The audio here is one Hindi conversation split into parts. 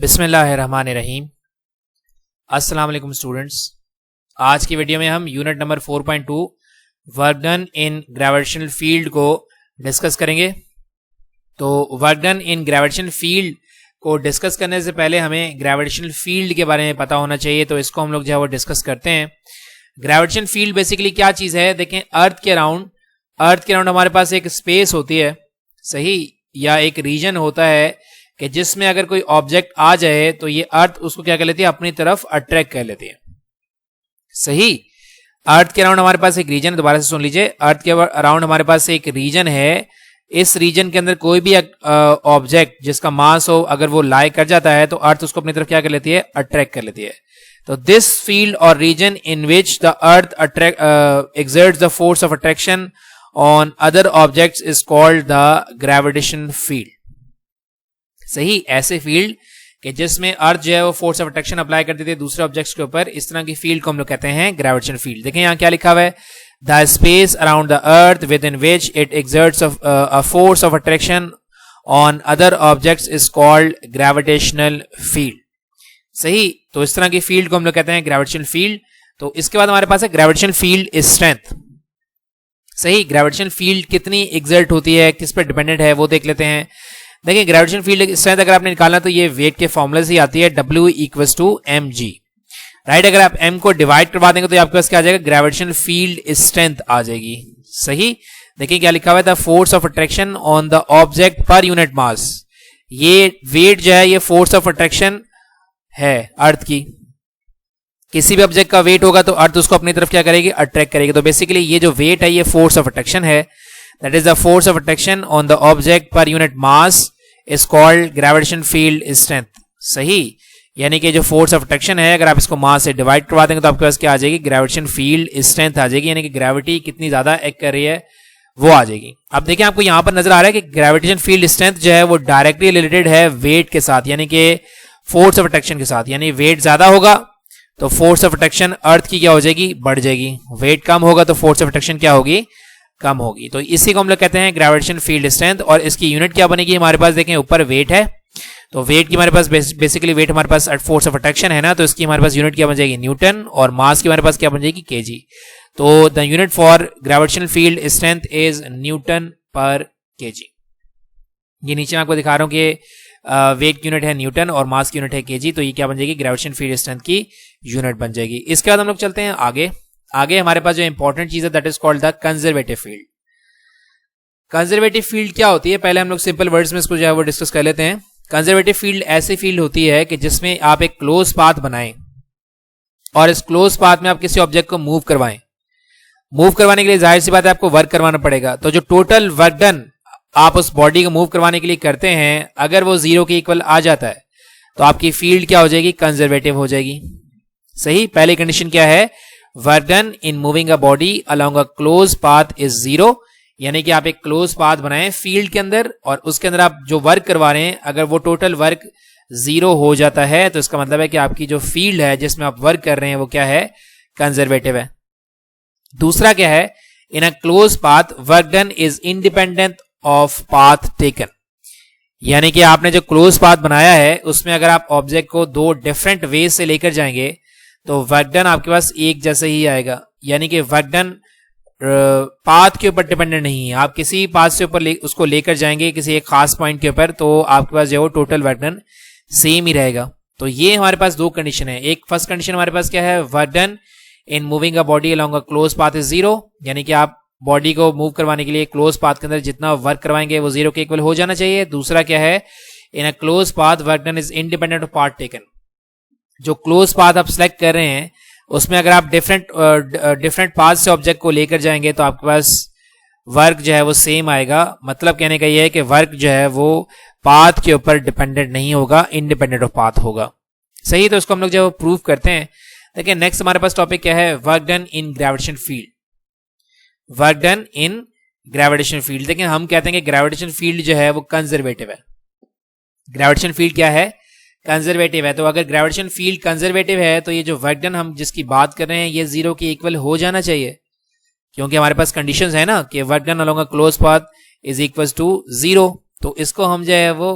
बिस्मिल्लाहिर्रहमानिर्रहीम। अस्सलाम वालेकुम स्टूडेंट्स। आज की वीडियो में हम unit number 4.2 work done in gravitational field को डिस्कस करेंगे। तो work done in gravitational field को डिस्कस करने से पहले हमें ग्रेविटेशनल फील्ड के बारे में पता होना चाहिए, तो इसको हम लोग जो है वो डिस्कस करते हैं। ग्रेविटेशनल फील्ड बेसिकली क्या चीज़ है? देखें, अर्थ के अराउंड हमारे पास एक स्पेस होती है, सही, या एक रीजन होता है कि जिसमें अगर कोई ऑब्जेक्ट आ जाए तो ये अर्थ उसको क्या कर लेती है, अपनी तरफ अट्रैक्ट कर लेती है, सही। अर्थ के अराउंड हमारे पास एक रीजन, दोबारा से सुन लीजिए, अर्थ के अराउंड हमारे पास एक रीजन है। इस रीजन के अंदर कोई भी ऑब्जेक्ट जिसका मास हो, अगर वो लाई कर जाता है तो अर्थ उसको अपनी तरफ क्या कर लेती है, अट्रैक्ट कर लेती है। तो दिस फील्ड और region in which the earth exerts the force of attraction on other objects is called the gravitation field। सही, ऐसे फील्ड कि जिसमें अर्थ जो है वो फोर्स ऑफ अट्रैक्शन अप्लाई कर देती है दूसरे ऑब्जेक्ट्स के ऊपर, इस तरह की फील्ड को हम लोग कहते हैं ग्रेविटेशन फील्ड। देखें यहाँ क्या लिखा हुआ है, the space around the earth with in which it exerts a force of attraction on other objects is called gravitational field. सही, तो इस तरह की फील्ड को हम लोग कहते हैं ग्रेविटेशनल फील्ड। तो इसके बाद हमारे पास है ग्रेविटेशनल फील्ड स्ट्रेंथ। सही, ग्रेविटेशनल फील्ड कितनी एक्सर्ट होती है, किस पर डिपेंडेंट है, वो देख लेते हैं। देखिए, ग्रेविटेशनल फील्ड स्ट्रेंथ अगर आपने निकालना तो ये वेट के फॉर्मूले से ही आती है, W = mg, राइट। अगर आप m को डिवाइड करवा देंगे तो आपके पास क्या आ जाएगा, ग्रेविटेशनल फील्ड स्ट्रेंथ आ जाएगी। सही, देखिए क्या लिखा हुआ है, the force of attraction on the object per unit mass. ये वेट जो है ये फोर्स ऑफ अट्रैक्शन है अर्थ की। किसी भी ऑब्जेक्ट का वेट होगा तो अर्थ उसको अपनी तरफ क्या करेगी, अट्रैक्ट करेगी। तो बेसिकली ये जो वेट है ये फोर्स ऑफ अट्रैक्शन है, that is the force of attraction on the object per unit mass is called gravitation field strength. सही, यानी कि जो फोर्स ऑफ अट्रैक्शन है अगर आप इसको मास से डिवाइड करवा देंगे तो आपके पास क्या आ जाएगी, ग्रेविटेशन फील्ड स्ट्रेंथ आ जाएगी, यानी कि ग्रेविटी कितनी ज्यादा एक्ट कर रही है वो आ जाएगी। अब देखिए आपको यहां पर नजर आ रहा है कि ग्रेविटेशन फील्ड स्ट्रेंथ जो है वो डायरेक्टली रिलेटेड है वेट के साथ, यानी कि फोर्स ऑफ अट्रैक्शन के साथ। यानी वेट ज्यादा होगा तो फोर्स ऑफ अट्रैक्शन अर्थ की क्या हो जाएगी, बढ़ जाएगी। वेट कम होगा तो फोर्स ऑफ अट्रैक्शन क्या होगी, कम होगी। तो इसी को हम लोग कहते हैं ग्रेविटेशन फील्ड स्ट्रेंथ। और इसकी यूनिट क्या बनेगी, हमारे पास देखें ऊपर वेट है, तो वेट की हमारे पास बेसिकली वेट हमारे पास फोर्स ऑफ अट्रैक्शन है ना, तो इसकी हमारे पास यूनिट क्या बन जाएगी, न्यूटन, और मास की हमारे पास क्या बन जाएगी, केजी। तो the unit for gravitational field strength is Newton पर केजी। ये नीचे मैं आपको दिखा रहा हूं कि वेट की यूनिट है न्यूटन और मास की यूनिट है केजी, तो ये क्या बन जाएगी, ग्रेविटेशन फील्ड स्ट्रेंथ की यूनिट बन जाएगी। इसके बाद हम लोग चलते हैं आगे हमारे पास जो इंपॉर्टेंट चीज है that is called the conservative field. Conservative field क्या होती है, पहले हम लोग सिंपल वर्ड्स में इसको जो है वो डिस्कस कर लेते हैं। कंजर्वेटिव फील्ड ऐसी फील्ड होती है कि जिसमें आप एक क्लोज पाथ बनाएं और इस क्लोज पाथ में आप किसी ऑब्जेक्ट को मूव करवाएं। मूव करवाने के लिए जाहिर सी बात है आपको वर्क करवाना पड़ेगा, तो जो टोटल वर्क डन आप उस बॉडी को मूव करवाने के लिए करते हैं, अगर वो 0 के इक्वल आ जाता है तो आपकी फील्ड क्या हो जाएगी, कंजर्वेटिव हो जाएगी। सही, पहली कंडीशन क्या है, work done in moving a body along a close path is 0, यानी कि आप एक क्लोज पाथ बनाएं फील्ड के अंदर और उसके अंदर आप जो वर्क करवा रहे हैं अगर वो टोटल वर्क 0 हो जाता है तो इसका मतलब है कि आपकी जो फील्ड है जिसमें आप वर्क कर रहे हैं वो क्या है, कंजर्वेटिव है। दूसरा क्या है, in a close path work done is independent of path taken, यानी कि आपने जो क्लोज पाथ बनाया है उसमें अगर आप ऑब्जेक्ट को 2 डिफरेंट वे से लेकर जाएंगे तो वर्क डन आपके पास एक जैसा ही आएगा, यानी कि वर्क डन पाथ के ऊपर डिपेंडेंट नहीं है। आप किसी पाथ से ऊपर उसको लेकर जाएंगे किसी एक खास पॉइंट के ऊपर तो आपके पास जो है टोटल वर्क डन सेम ही रहेगा। तो ये हमारे पास 2 कंडीशन है। एक फर्स्ट कंडीशन हमारे पास क्या है, work done in moving a body along a close path is 0, यानी कि आप बॉडी को मूव करवाने के लिए क्लोज पाथ के अंदर जितना वर्क करवाएंगे वो 0 के इक्वल हो जाना चाहिए। दूसरा क्या है, in a close path work done is independent of path taken, जो क्लोज पाथ आप सिलेक्ट कर रहे हैं उसमें अगर आप डिफरेंट पाथ से ऑब्जेक्ट को लेकर जाएंगे तो आपके पास वर्क जो है वो सेम आएगा। मतलब कहने का ये है कि वर्क जो है वो पाथ के ऊपर डिपेंडेंट नहीं होगा, इंडिपेंडेंट ऑफ पाथ होगा। सही, तो इसको हम लोग जो है प्रूव करते हैं। देखिए नेक्स्ट हमारे पास टॉपिक क्या है, work done in gravitation field. Work done in gravitation field, देखिए हम कहते हैं कि ग्रेविटेशन फील्ड जो है वो कंजर्वेटिव है। ग्रेविटेशन फील्ड क्या है, कंजर्वेटिव है। तो अगर ग्रेविटेशन फील्ड कंजर्वेटिव है तो ये जो वर्क डन हम जिसकी बात कर रहे हैं ये 0 के इक्वल हो जाना चाहिए, क्योंकि हमारे पास कंडीशंस है ना कि work done along a close path is equal to 0। तो इसको हम जो है वो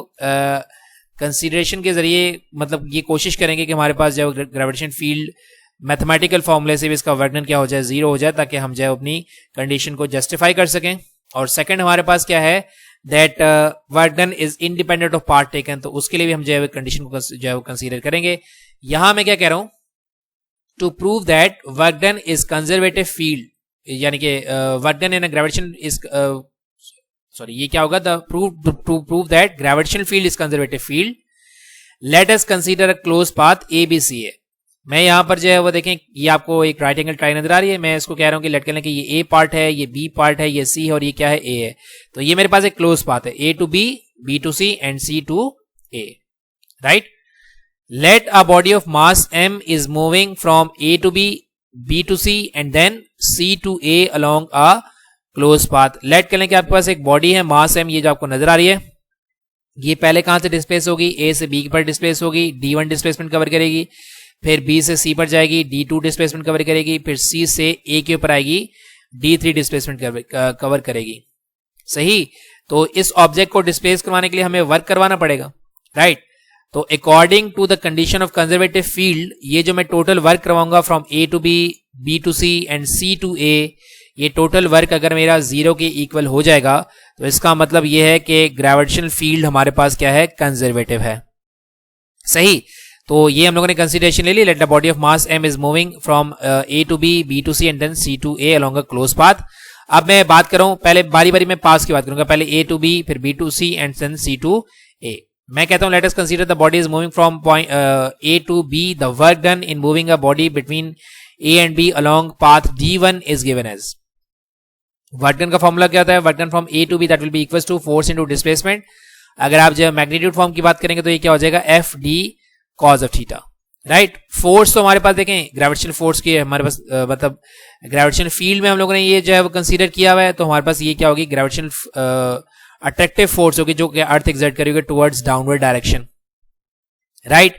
कंसीडरेशन के जरिए मतलब ये कोशिश करेंगे कि हमारे पास जो ग्रेविटेशन फील्ड मैथमेटिकल फॉर्मूले से भी इसका वर्क डन क्या हो जाए, 0 हो जाए, ताकि हम जो अपनी कंडीशन को जस्टिफाई कर सकें। और सेकंड हमारे पास क्या है, that work done is independent of part taken, तो उसके लिए भी हम जो है कंडीशन को जो है कंसीडर करेंगे। यहां मैं क्या कह रहा हूं, to prove that work done is conservative field, यानी कि work done in gravitation is sorry ये क्या होगा, the prove that gravitational field is conservative field, let us consider a close path A B C A. मैं यहां पर जो है वो देखें, ये आपको एक राइट एंगल ट्राई नजर आ रही है, मैं इसको कह रहा हूं कि लेट कर लें कि ये ए पार्ट है, ये बी पार्ट है, ये सी है और ये क्या है, ए है। तो ये मेरे पास एक क्लोज पाथ है, A to B to C and C to A, right. Let a body of mass m is moving from a to b to c and then c to a along a closed path। Let कर लें कि आपके पास एक बॉडी है मास m, ये जो आपको नजर आ रही है, ये पहले कहां से डिस्प्लेस होगी, a से b पर डिस्प्लेस होगी, d1 डिस्प्लेसमेंट कवर करेगी, फिर b से c पर जाएगी, d2 डिस्प्लेसमेंट कवर करेगी, फिर c से a के ऊपर आएगी, d3 डिस्प्लेसमेंट कवर करेगी। सही, तो इस ऑब्जेक्ट को डिस्प्लेस करवाने के लिए हमें वर्क करवाना पड़ेगा, राइट। तो according to the condition of conservative field, ये जो मैं टोटल वर्क करवाऊंगा from A to B to C and C to A, ये टोटल वर्क अगर मेरा 0 के इक्वल हो जाएगा तो इसका मतलब ये है कि ग्रेविटेशनल फील्ड हमारे पास क्या है, कंजर्वेटिव है। सही, तो ये हम लोगों ने कंसीडरेशन ले ली। Let the body of mass m is moving from A to B to C and then C to A along a close path. अब मैं बात कर रहा हूं, पहले बारी बारी में पास की बात करूंगा, पहले ए टू बी, फिर B to C and then C to A. मैं कहता हूं let us consider the body is moving from point A to B, the work done in moving a body between A and B along path d1 is given as. Work done का फॉर्मूला क्या होता है, work done from A to B that will be equals to force into displacement. अगर आप जो मैग्नीट्यूड फॉर्म की बात करेंगे तो ये क्या हो जाएगा, F D cos of theta, right. Force तो हमारे पास देखें ग्रेविटेशनल फोर्स की है हमारे पास, मतलब ग्रेविटेशनल फील्ड में हम लोगों ने ये जो है वो कंसीडर किया हुआ है, तो हमारे पास ये क्या होगी, ग्रेविटेशनल अट्रैक्टिव फोर्स होगी जो कि अर्थ एक्सर्ट करेगी टुवर्ड्स डाउनवर्ड डायरेक्शन, राइट।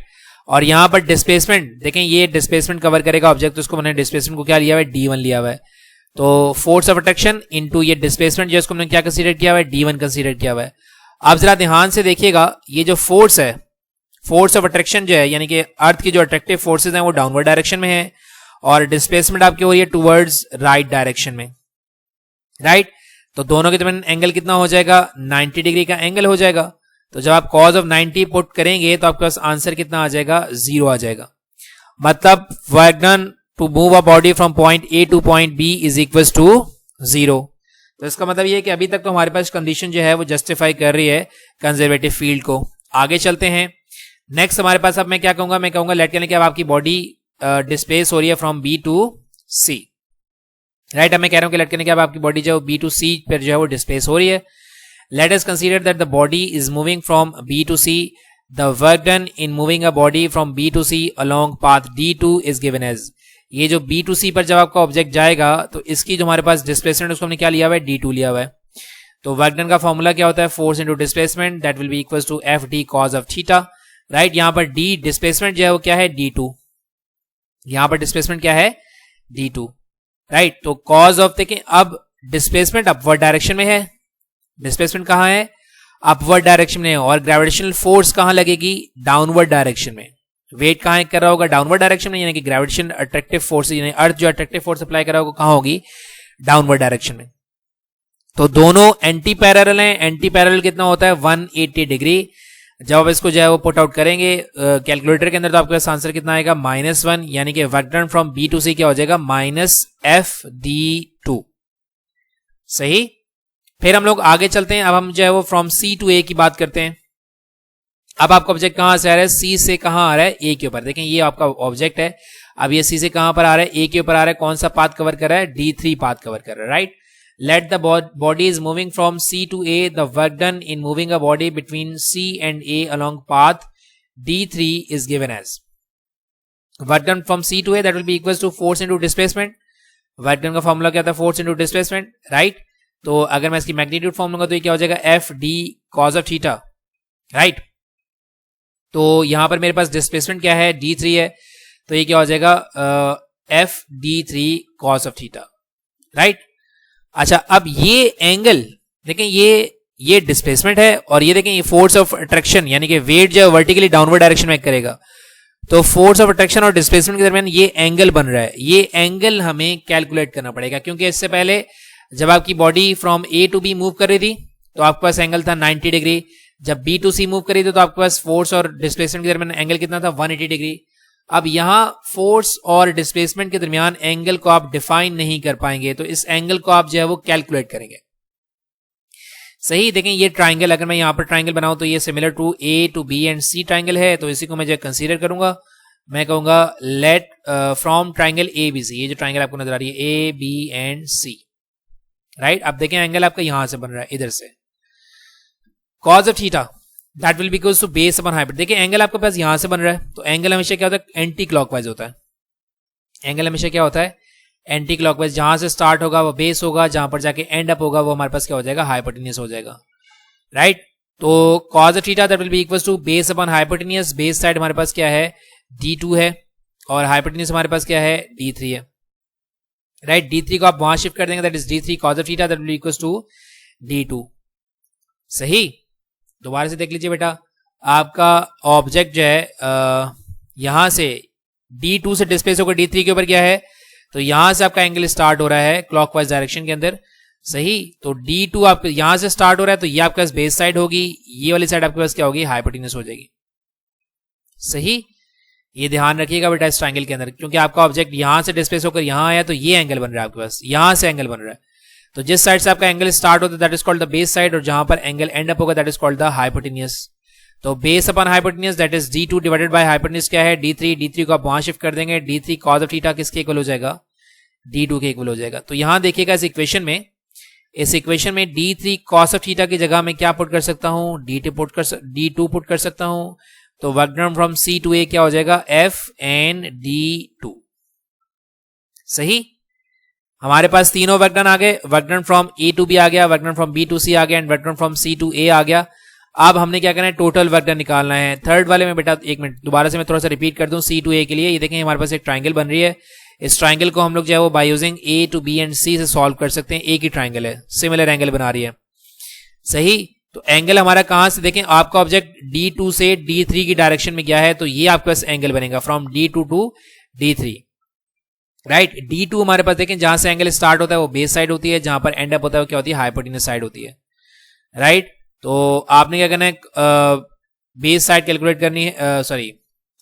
और यहां पर डिस्प्लेसमेंट देखें, ये डिस्प्लेसमेंट कवर करेगा ऑब्जेक्ट, तो उसको मैंने डिस्प्लेसमेंट को क्या लिया हुआ है, d1 लिया हुआ है। तो फोर्स ऑफ अट्रैक्शन इनटू ये डिस्प्लेसमेंट जो इसको हमने क्या कंसीडर किया हुआ है, d1 कंसीडर किया हुआ है। आप जरा ध्यान से देखिएगा, ये जो फोर्स है, फोर्स ऑफ अट्रैक्शन जो है, यानी कि अर्थ की जो अट्रैक्टिव फोर्सेज हैं वो डाउनवर्ड डायरेक्शन में है और डिस्प्लेसमेंट आपकी हो रही है टुवर्ड्स राइट डायरेक्शन में, राइट। तो दोनों के दरमियान एंगल कितना हो जाएगा, 90 डिग्री का एंगल हो जाएगा। तो जब आप कॉज ऑफ 90 पुट करेंगे तो आपके पास आंसर कितना आ जाएगा, 0 आ जाएगा। मतलब work done to move a body from point A to point B is equal to 0। तो इसका मतलब ये है कि अभी तक तो हमारे पास कंडीशन जो है वो जस्टिफाई कर रही है कंजर्वेटिव फील्ड को। आगे चलते हैं, नेक्स्ट हमारे पास अब मैं क्या कहूंगा, मैं कहूंगा लेट करने के अब आपकी बॉडी डिस्प्लेस हो रही है from B to C, right. अब मैं कह रहा हूं कि लेट करने के अब आपकी बॉडी जो बी टू सी पर जो है वो डिस्प्लेस हो रही है। Let us consider that the body is moving from B to C, the work done in moving a body from B to C along path d2 is given as. ये जो बी टू सी पर जब आपका ऑब्जेक्ट जाएगा तो इसकी जो हमारे पास डिस्प्लेसमेंट उसको हमने क्या लिया हुआ है, d2 लिया हुआ है। तो वर्क डन का फॉर्मूला क्या होता है, force into displacement that will be equal to F D cos of theta, right. यहां पर d डिस्प्लेसमेंट जो है वो क्या है, d2, यहां पर डिस्प्लेसमेंट क्या है, d2, राइट। तो कॉज ऑफ देखें, अब डिस्प्लेसमेंट अपवर्ड डायरेक्शन में है, डिस्प्लेसमेंट कहां है, अपवर्ड डायरेक्शन में है, और ग्रेविटेशनल फोर्स कहां लगेगी, डाउनवर्ड डायरेक्शन में। वेट कहां कर रहा होगा, डाउनवर्ड डायरेक्शन में, यानी कि ग्रेविटेशन अट्रैक्टिव फोर्स, यानी अर्थ जो अट्रैक्टिव फोर्स अप्लाई कर रहा होगा कहां होगी, डाउनवर्ड डायरेक्शन में। तो दोनों एंटी पैरेलल हैं, एंटी पैरेलल कितना होता है, 180 डिग्री। जब आप इसको जो है वो पुट आउट करेंगे कैलकुलेटर के अंदर तो आपके पास आंसर कितना आएगा, -1, यानी कि work done from B to C क्या हो जाएगा, -FD2। सही, फिर हम लोग आगे चलते हैं। अब हम जो है वो फ्रॉम सी टू ए की बात करते हैं। अब आपका ऑब्जेक्ट कहां से आ रहा है, सी से कहां आ रहा है, ए के ऊपर। देखें ये आपका ऑब्जेक्ट है, अब ये सी से कहां पर आ रहा है, ए के ऊपर आ रहा है। कौन सा पाथ कवर कर रहा है, D3 पाथ कवर कर रहा है, right. Let the body is moving from C to A. The work done in moving a body between C and A along path D3 is given as. Work done from C to A that will be equals to force into displacement. Work done का फॉर्मूला क्या था, force into displacement, right? तो अगर मैं इसकी मैग्नीट्यूड फॉर्म लूंगा तो ये क्या हो जाएगा, F D cos of theta, right. तो यहां पर मेरे पास डिस्प्लेसमेंट क्या है, D3 है, तो ये क्या हो जाएगा, F D3 cos of theta, right. अच्छा, अब ये एंगल देखें, ये ये डिस्प्लेसमेंट है और ये देखें ये फोर्स ऑफ अट्रैक्शन, यानी कि वेट जो है वर्टिकली डाउनवर्ड डायरेक्शन में करेगा। तो फोर्स ऑफ अट्रैक्शन और डिस्प्लेसमेंट के दरमियान ये एंगल बन रहा है, ये एंगल हमें कैलकुलेट करना पड़ेगा, क्योंकि इससे पहले जब आपकी body from A to B move कर रही थी तो आपके पास एंगल था 90 डिग्री, जब बी टू सी मूव कर रही थी तो आपके पास फोर्स और डिस्प्लेसमेंट के दरमियान एंगल कितना था, 180 डिग्री। अब यहां फोर्स और डिस्प्लेसमेंट के दरमियान एंगल को आप डिफाइन नहीं कर पाएंगे, तो इस एंगल को आप जो है वो कैलकुलेट करेंगे। सही, देखें ये ट्राइंगल, अगर मैं यहां पर ट्राइंगल बनाऊं तो ये similar to A to B and C triangle है, तो इसी को मैं जो कंसीडर करूंगा, मैं कहूंगा let from triangle A B C, ये जो ट्राइंगल आपको नजर आ रही है A B and C, right. अब देखें एंगल आपका यहां से बन रहा है इधर से, cos of theta that will be equals to base upon hypotenuse. देखिए एंगल आपके पास यहां से बन रहा है, तो एंगल हमेशा क्या होता है, एंटी क्लॉकवाइज होता है। एंगल हमेशा क्या होता है, एंटी क्लॉकवाइज। जहां से स्टार्ट होगा वो बेस होगा, जहां पर जाके एंड अप होगा वो हमारे पास क्या हो जाएगा, हाइपोटेन्यूज हो जाएगा, राइट। तो cos of theta that will be equals to base upon hypotenuse. Base side हमारे पास क्या है, d2 है, और हाइपोटेन्यूज हमारे पास क्या है, d3 है, राइट। d3 को आप वहां शिफ्ट कर देंगे, that is d3 cos of theta that will be equals to d2। सही, दोबारा से देख लीजिए बेटा, आपका ऑब्जेक्ट जो है यहां से d2 से डिस्प्लेस होकर d3 के ऊपर क्या है, तो यहां से आपका एंगल स्टार्ट हो रहा है क्लॉकवाइज डायरेक्शन के अंदर। सही, तो d2 आपके यहां से स्टार्ट हो रहा है, तो ये आपके पास बेस साइड होगी, ये वाली साइड आपके पास क्या होगी, हाइपोटेन्यूज हो जाएगी। सही, ये ध्यान रखिएगा बेटा इस ट्राइंगल के अंदर, क्योंकि आपका ऑब्जेक्ट यहां से डिस्प्लेस होकर यहां आया तो ये एंगल बन रहा है आपके पास, यहां से एंगल बन रहा है। तो जिस साइड से आपका एंगल स्टार्ट होता है that is called the base side, और जहां पर एंगल एंड अप होगा that is called the hypotenuse. तो base upon hypotenuse that is d2 divided by hypotenuse क्या है, d3। d3 को आप वहां शिफ्ट कर देंगे, d3 कॉज ऑफ थीटा किसके इक्वल हो जाएगा, d2 के इक्वल हो जाएगा। तो यहां देखिएगा इस इक्वेशन में d3 cos ऑफ थीटा की जगह में क्या पुट कर सकता हूं, d2 पुट कर सकता हूं। तो work done from C to A क्या हो जाएगा, F एंड D2। सही, हमारे पास तीनों वर्क डन आ गए, work done from A to B आ गया, work done from B to C आ गया, and work done from C to A आ गया। अब हमने क्या करना है, टोटल वर्क डन निकालना है। थर्ड वाले में बेटा एक मिनट दोबारा से मैं थोड़ा सा रिपीट कर दूं C टू A के लिए। ये देखें हमारे पास एक ट्राइंगल बन रही है, इस ट्राइंगल को हम लोग जो है वो by using A to B and C से सॉल्व कर सकते हैं। एक ही ट्राइंगल है, सिमिलर एंगल बना रही है। सही, तो एंगल हमारा कहां से, देखें आपका ऑब्जेक्ट D2 से D3 की डायरेक्शन में गया है, तो ये आपके पास एंगल बनेगा from D2 to D3, right. D2 हमारे पास देखें जहां से एंगल स्टार्ट होता है वो बेस साइड होती है, जहां पर एंड अप होता है वो क्या होती है, हाइपोटेन्यूज साइड होती है, राइट। तो आपने क्या करना है, बेस साइड कैलकुलेट करनी है, सॉरी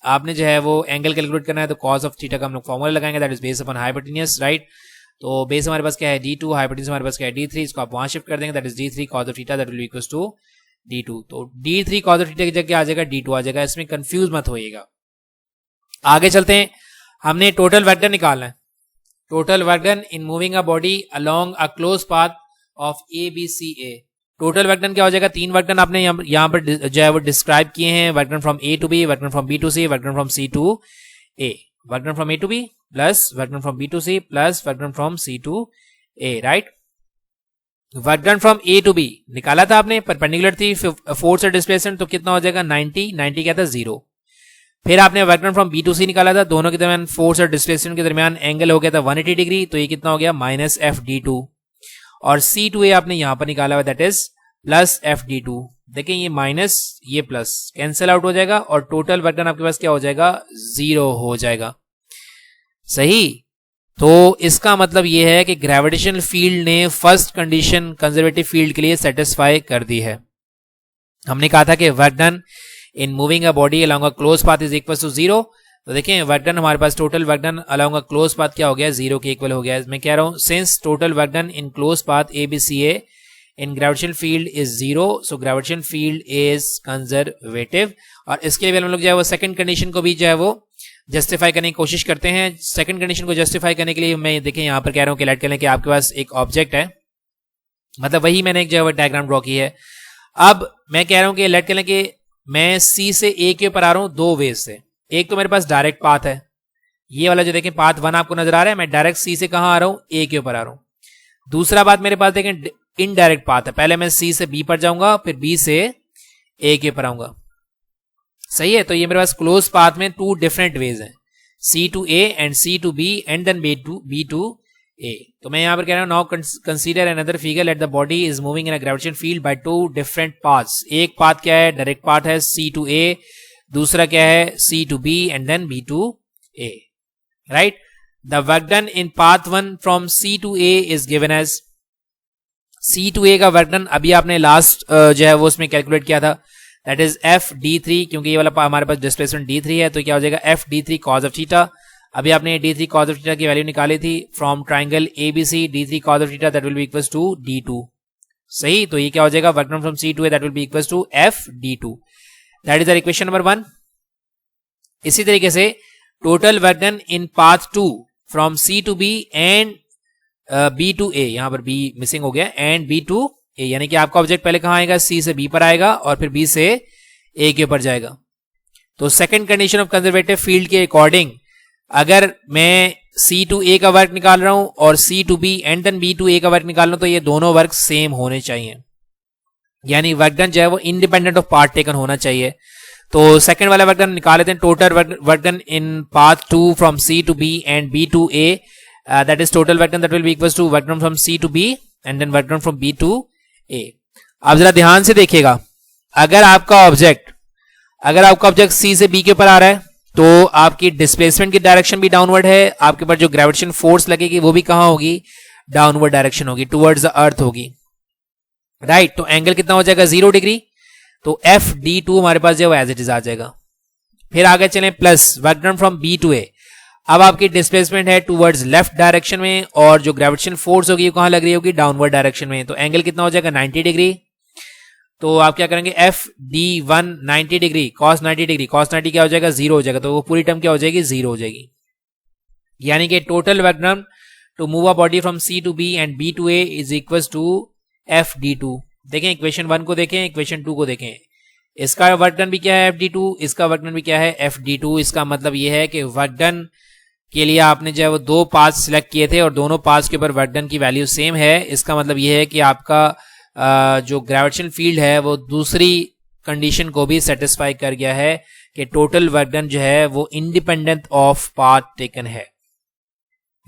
आपने जो है वो एंगल कैलकुलेट करना है, तो कॉस ऑफ थीटा का हम लोग फॉर्मूला लगाएंगे, that is base upon hypotenuse, right. तो बेस हमारे पास क्या है d2, हाइपोटेन्यूज हमारे पास क्या है d3, इसको आप वहां शिफ्ट कर देंगे, that is d3 cos of theta that will be equals to d2। तो d3 cos ऑफ थीटा की जगह आ जाएगा d2 आ जाएगा, इसमें कंफ्यूज मत होइएगा। आगे चलते हैं, हमने टोटल वर्क डन निकालना है। Total work done in moving a body along a close path of ABCA। Total work done क्या हो जाएगा, तीन वर्क डन आपने यहाँ पर जो है वो डिस्क्राइब किए हैं, work done from A to B, work done from B to C, work done from C to A। Work done from A to B plus work done from B to C plus work done from C to A, right. Work done from A to B निकाला था आपने, परपेंडिकुलर थी फोर्स और डिस्प्लेसमेंट, तो कितना हो जाएगा 90 क्या था 0। फिर आपने work done from B to C निकाला था, दोनों के दरमियान फोर्स और डिस्प्लेसमेंट के दरमियान एंगल हो गया था 180 डिग्री, तो ये कितना हो गया -FD2। और C टू A आपने यहां पर निकाला हुआ, दैट इज प्लस FD2। देखें ये माइनस ये प्लस कैंसिल आउट हो जाएगा, और टोटल वर्क डन आपके पास क्या हो जाएगा, 0 हो जाएगा। सही, तो इसका मतलब ये है कि ग्रेविटेशनल फील्ड ने फर्स्ट कंडीशन कंजर्वेटिव फील्ड के लिए सेटिस्फाई कर दी है। हमने कहा था कि work done in moving a body along a close path is equal to 0। तो देखें वर्क डन हमारे पास total work done along a close path क्या हो गया, 0 के इक्वल हो गया। मैं कह रहा हूं since total work done in close path ABCA in gravitational field is 0, so gravitational field is conservative. और इसके लिए हम लोग जो है वो सेकंड कंडीशन को भी जो है वो जस्टिफाई करने की कोशिश करते हैं। सेकंड कंडीशन को जस्टिफाई करने के लिए मैं देखें यहां पर कह रहा हूं कि लेट कर लें कि आपके पास एक ऑब्जेक्ट है, मतलब वही मैंने एक जो है वो डायग्राम ड्रॉ की है। अब मैं कह रहा हूं कि लेट कर लें कि मैं C से A के ऊपर आ रहा हूं दो वेज से। एक तो मेरे पास डायरेक्ट पाथ है, ये वाला जो देखें पाथ 1 आपको नजर आ रहा है, मैं डायरेक्ट C से कहां आ रहा हूं, A के ऊपर आ रहा हूं। दूसरा बात मेरे पास देखें इनडायरेक्ट पाथ है, पहले मैं C से B पर जाऊंगा, फिर B से A के ऊपर आऊंगा। सही है, तो ये मेरे पास क्लोज पाथ में 2 डिफरेंट वेज हैं, C to A and C to B and then B to A. तो मैं यहाँ पर कह रहा हूँ now consider another figure let the body is moving in a gravitation field by two different paths. एक पाथ क्या है, डायरेक्ट पाथ है C to A, दूसरा क्या है C to B and then B to A, right. The work done in path 1 from C to A is given as, C to A का वर्क डन अभी आपने लास्ट जो है वो उसमें कैलकुलेट किया था, दैट इज FD3, क्योंकि ये वाला हमारे पास डिस्प्लेसमेंट D3 है तो क्या हो जाएगा FD3 cos ऑफ थीटा। अभी आपने D3 cos ऑफ थीटा की वैल्यू निकाली थी from triangle ABC, D3 cos of theta that will be equals to D2, सही। तो ये क्या हो जाएगा, work done from C to A that will be equals to FD2, that is the equation number 1। इसी तरीके से total work done in path 2 from C to B and B to A, यहां पर B मिसिंग हो गया, एंड B to A, यानी कि आपका ऑब्जेक्ट पहले कहां आएगा, C से B पर आएगा और फिर B से A के ऊपर जाएगा। तो second condition of conservative field के अकॉर्डिंग अगर मैं C to A का वर्क निकाल रहा हूं और C to B and then B to A का वर्क निकाल रहा हूं तो ये दोनों वर्क सेम होने चाहिए, यानी वर्क डन जो है वो इंडिपेंडेंट ऑफ पार्ट टेकन होना चाहिए। तो सेकंड वाला वर्क डन निकाल लेते हैं, total work done in path 2 from C to B and B to A, that is total work done that will be equals to work done from C to B and then work done from B to A। आप जरा ध्यान से देखिएगा, अगर आपका ऑब्जेक्ट C से B के ऊपर आ रहा है तो आपकी डिस्प्लेसमेंट की डायरेक्शन भी डाउनवर्ड है, आपके ऊपर जो ग्रेविटेशन फोर्स लगेगी वो भी कहां होगी, डाउनवर्ड डायरेक्शन होगी, टुवर्ड्स द अर्थ होगी, राइट। तो एंगल कितना हो जाएगा 0 डिग्री, तो FD2 हमारे पास जो एज इट इज आ जाएगा। फिर आगे चलें, plus work done from B to A, अब आपकी डिस्प्लेसमेंट है टुवर्ड्स लेफ्ट डायरेक्शन में और जो ग्रेविटेशन फोर्स होगी वो कहां लग रही होगी, डाउनवर्ड डायरेक्शन में, तो एंगल कितना हो जाएगा 90 डिग्री। तो आप क्या करेंगे, FD1 90 degree cos 90 degree, cos 90 क्या हो जाएगा 0 हो जाएगा, तो वो पूरी टर्म क्या हो जाएगी 0 हो जाएगी, यानी कि total work done to move a body from C to B and B to A is equals to FD2। देखें इक्वेशन 1 को देखें, इक्वेशन 2 को देखें, इसका वर्क डन भी क्या है FD2, इसका वर्क डन भी क्या है FD2। इसका मतलब ये है कि वर्क डन के लिए आपने जो है वो दो पाथ सिलेक्ट किए थे और दोनों पाथ्स के ऊपर वर्क डन की वैल्यू सेम है। इसका मतलब ये है कि आपका जो ग्रेविटेशन फील्ड है वो दूसरी कंडीशन को भी सेटिस्फाई कर गया है कि टोटल वर्क डन जो है वो इंडिपेंडेंट ऑफ पाथ टेकन है,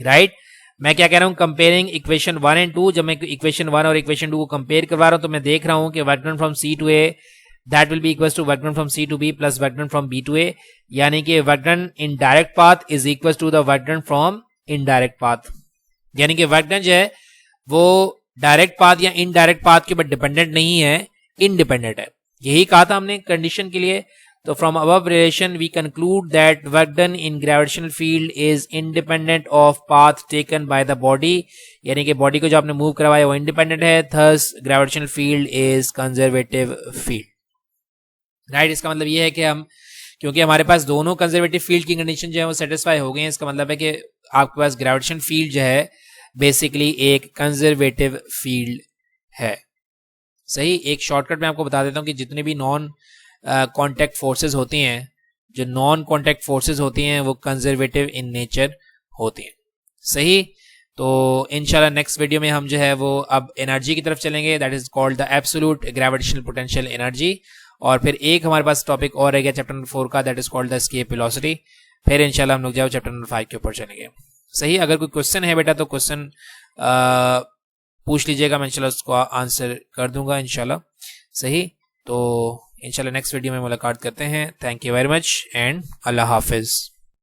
राइट। मैं क्या कह रहा हूं, कंपेयरिंग इक्वेशन 1 एंड 2, जब मैं इक्वेशन 1 और इक्वेशन 2 को कंपेयर करवा रहा हूं तो मैं देख रहा हूं कि work done from C to A that will be equals to work done from C to B plus work done from B to A, यानी कि work done in direct path is equals to the work done from indirect path, यानी कि work done जो है वो डायरेक्ट पाथ या इनडायरेक्ट पाथ के ऊपर डिपेंडेंट नहीं है, इंडिपेंडेंट है, यही कहा था हमने कंडीशन के लिए। तो from above relation we conclude that work done in gravitational field is independent of path taken by the body, यानी कि बॉडी को जो आपने मूव करवाया वो इंडिपेंडेंट है, thus gravitational field is conservative field, right. इसका मतलब ये है कि हम, क्योंकि हमारे पास दोनों कंजर्वेटिव फील्ड की कंडीशन जो है वो सेटिस्फाई हो गई हैं, इसका मतलब है कि आपके पास ग्रेविटेशन फील्ड जो है बेसिकली एक कंजर्वेटिव फील्ड है, सही। एक शॉर्टकट मैं आपको बता देता हूँ कि जितने भी नॉन कॉन्टैक्ट फोर्सेस होती हैं, जो नॉन कॉन्टैक्ट फोर्सेस होती हैं वो कंजर्वेटिव इन नेचर होती हैं, सही। तो इंशाल्लाह नेक्स्ट वीडियो में हम जो है वो अब एनर्जी की तरफ चलेंगे, that is called the absolute gravitational potential energy, और फिर एक हमारे पास टॉपिक और रह गया चैप्टर नंबर 4 का, that is called the escape velocity. फिर इंशाल्लाह हम लोग जाओ चैप्टर नंबर 5 के ऊपर चलेंगे, सही। अगर कोई क्वेश्चन है बेटा तो क्वेश्चन पूछ लीजिएगा, मैं इंशाल्लाह उसको आंसर कर दूंगा इंशाल्लाह, सही। तो इंशाल्लाह नेक्स्ट वीडियो में मुलाकात करते हैं। Thank you very much and Allah Hafiz.